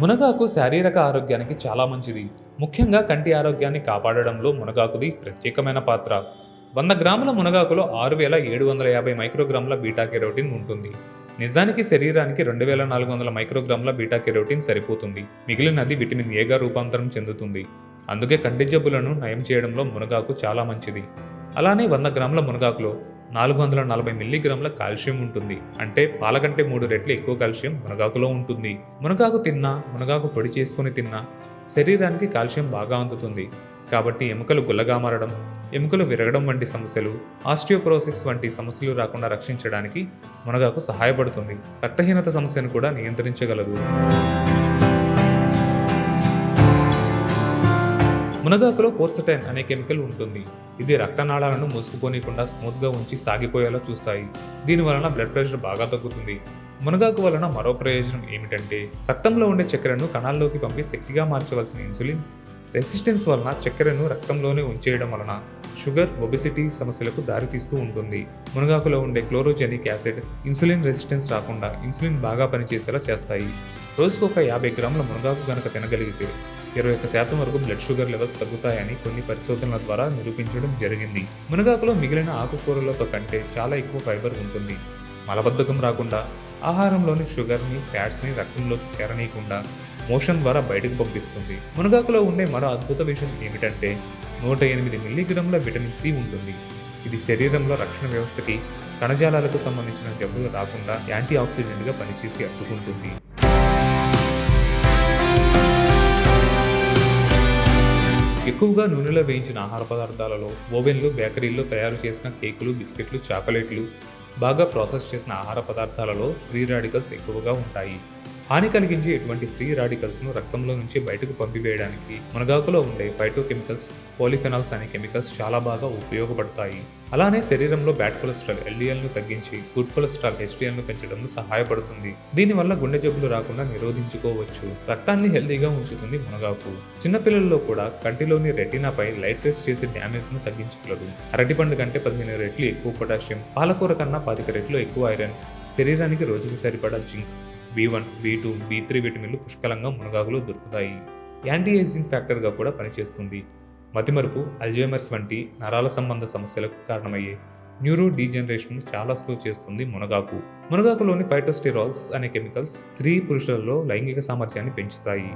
మునగాకు శారీరక ఆరోగ్యానికి చాలా మంచిది. ముఖ్యంగా కంటి ఆరోగ్యాన్ని కాపాడడంలో మునగాకుది ప్రత్యేకమైన పాత్ర. 100 గ్రాముల మునగాకులో 6,750 మైక్రోగ్రాముల బీటా కెరోటిన్ ఉంటుంది. నిజానికి శరీరానికి 2,400 మైక్రోగ్రాముల బీటా కెరోటిన్ సరిపోతుంది. మిగిలినది విటమిన్ ఏగా రూపాంతరం చెందుతుంది. అందుకే కంటి జబ్బులను నయం చేయడంలో మునగాకు చాలా మంచిది. అలానే 100 గ్రాముల మునగాకులో 440 మిల్లీగ్రాముల కాల్షియం ఉంటుంది. అంటే పాల కంటే 3 రెట్లు ఎక్కువ కాల్షియం మునగాకులో ఉంటుంది. మునగాకు తిన్నా, మునగాకు పొడి చేసుకుని తిన్నా శరీరానికి కాల్షియం బాగా అందుతుంది. కాబట్టి ఎముకలు గుల్లగా మారడం, ఎముకలు విరగడం వంటి సమస్యలు, ఆస్టియోపోరోసిస్ వంటి సమస్యలు రాకుండా రక్షించడానికి మునగాకు సహాయపడుతుంది. రక్తహీనత సమస్యను కూడా నియంత్రించగలదు. మునగాకులో పోర్సటైన్ అనే కెమికల్ ఉంటుంది. ఇది రక్తనాళాలను మూసుకుపోనీయకుండా స్మూత్గా ఉంచి సాగిపోయేలా చూస్తాయి. దీని వలన బ్లడ్ ప్రెషర్ బాగా తగ్గుతుంది. మునగాకు వలన మరో ప్రయోజనం ఏమిటంటే రక్తంలో ఉండే చక్కెరను కణాల్లోకి పంపి శక్తిగా మార్చవలసిన ఇన్సులిన్ రెసిస్టెన్స్ వలన చక్కెరను రక్తంలోనే ఉంచేయడం వలన షుగర్, ఒబెసిటీ సమస్యలకు దారితీస్తూ ఉంటుంది. మునగాకులో ఉండే క్లోరోజెనిక్ యాసిడ్ ఇన్సులిన్ రెసిస్టెన్స్ రాకుండా ఇన్సులిన్ బాగా పనిచేసేలా చేస్తాయి. రోజుకు ఒక 50 గ్రాముల మునగాకు గనక తినగలిగితే 21% వరకు బ్లడ్ షుగర్ లెవెల్స్ తగ్గుతాయని కొన్ని పరిశోధనల ద్వారా నిరూపించడం జరిగింది. మునగాకులో మిగిలిన ఆకుకూరలతో కంటే చాలా ఎక్కువ ఫైబర్ ఉంటుంది. మలబద్ధకం రాకుండా, ఆహారంలోని షుగర్ని, ఫ్యాట్స్ని రక్తంలోకి చేరనీయకుండా మోషన్ ద్వారా బయటకు పంపిస్తుంది. మునగాకులో ఉండే మరో అద్భుత విషయం ఏమిటంటే 108 మిల్లీగ్రాముల విటమిన్ సి ఉంటుంది. ఇది శరీరంలో రక్షణ వ్యవస్థకి, కణజాలాలకు సంబంధించిన జబ్బులు రాకుండా యాంటీ ఆక్సిడెంట్గా పనిచేసి అడ్డుకుంటుంది. ఎక్కువగా నూనెలో వేయించిన ఆహార పదార్థాలలో, ఓవెన్లు, బేకరీల్లో తయారు చేసిన కేకులు, బిస్కెట్లు, చాక్లెట్లు, బాగా ప్రాసెస్ చేసిన ఆహార పదార్థాలలో ఫ్రీ రాడికల్స్ ఎక్కువగా ఉంటాయి. హాని కలిగించే ఇటువంటి ఫ్రీ రాడికల్స్ను రక్తంలో నుంచి బయటకు పంపివేయడానికి మునగాకులో ఉండే ఫైటోకెమికల్స్, పాలిఫెనాల్స్ అనే కెమికల్స్ చాలా బాగా ఉపయోగపడతాయి. అలానే శరీరంలో బ్యాడ్ కొలెస్ట్రాల్ ఎల్డిఎల్ను తగ్గించి గుడ్ కొలెస్ట్రాల్ హెచ్డిఎల్ను పెంచడంలో సహాయపడుతుంది. దీనివల్ల గుండె జబ్బులు రాకుండా నిరోధించుకోవచ్చు. రక్తాన్ని హెల్దీగా ఉంచుతుంది మునగాకు. చిన్నపిల్లల్లో కూడా కంటిలోని రెటీనాపై లైట్ రేస్ చేసే డ్యామేజ్ను తగ్గించగలదు. అరటిపండు కంటే 15 రెట్లు ఎక్కువ పొటాషియం, పాలకూర కన్నా 25 రెట్లు ఎక్కువ ఐరన్, శరీరానికి రోజుకి సరిపడా జింక్, B1, B2, B3 విటమిన్లు పుష్కలంగా మునగాకులో దొరుకుతాయి. యాంటీ ఏజింగ్ ఫ్యాక్టర్గా కూడా పనిచేస్తుంది. మతిమరుపు, అల్జైమర్స్ వంటి నరాల సంబంధ సమస్యలకు కారణమయ్యే న్యూరో డీజనరేషన్ చాలా స్లో చేస్తుంది మునగాకు. మునగాకులోని ఫైటోస్టెరాల్స్ అనే కెమికల్స్ స్త్రీ, పురుషులలో లైంగిక సామర్థ్యాన్ని పెంచుతాయి.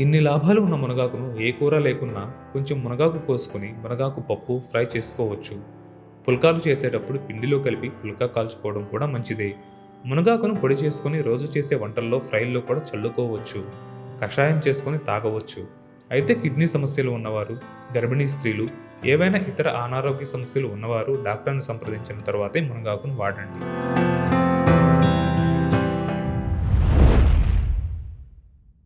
ఇన్ని లాభాలు ఉన్న మునగాకును ఏ కూర లేకున్నా కొంచెం మునగాకు కోసుకొని మునగాకు పప్పు ఫ్రై చేసుకోవచ్చు. పుల్కాలు చేసేటప్పుడు పిండిలో కలిపి పుల్కా కాల్చుకోవడం కూడా మంచిదే. మునగాకును పొడి చేసుకుని రోజు చేసే వంటల్లో, ఫ్రైల్లో కూడా చల్లుకోవచ్చు. కషాయం చేసుకొని తాగవచ్చు. అయితే కిడ్నీ సమస్యలు ఉన్నవారు, గర్భిణీ స్త్రీలు, ఏవైనా ఇతర అనారోగ్య సమస్యలు ఉన్నవారు డాక్టర్ని సంప్రదించిన తర్వాతే మునగాకును వాడండి.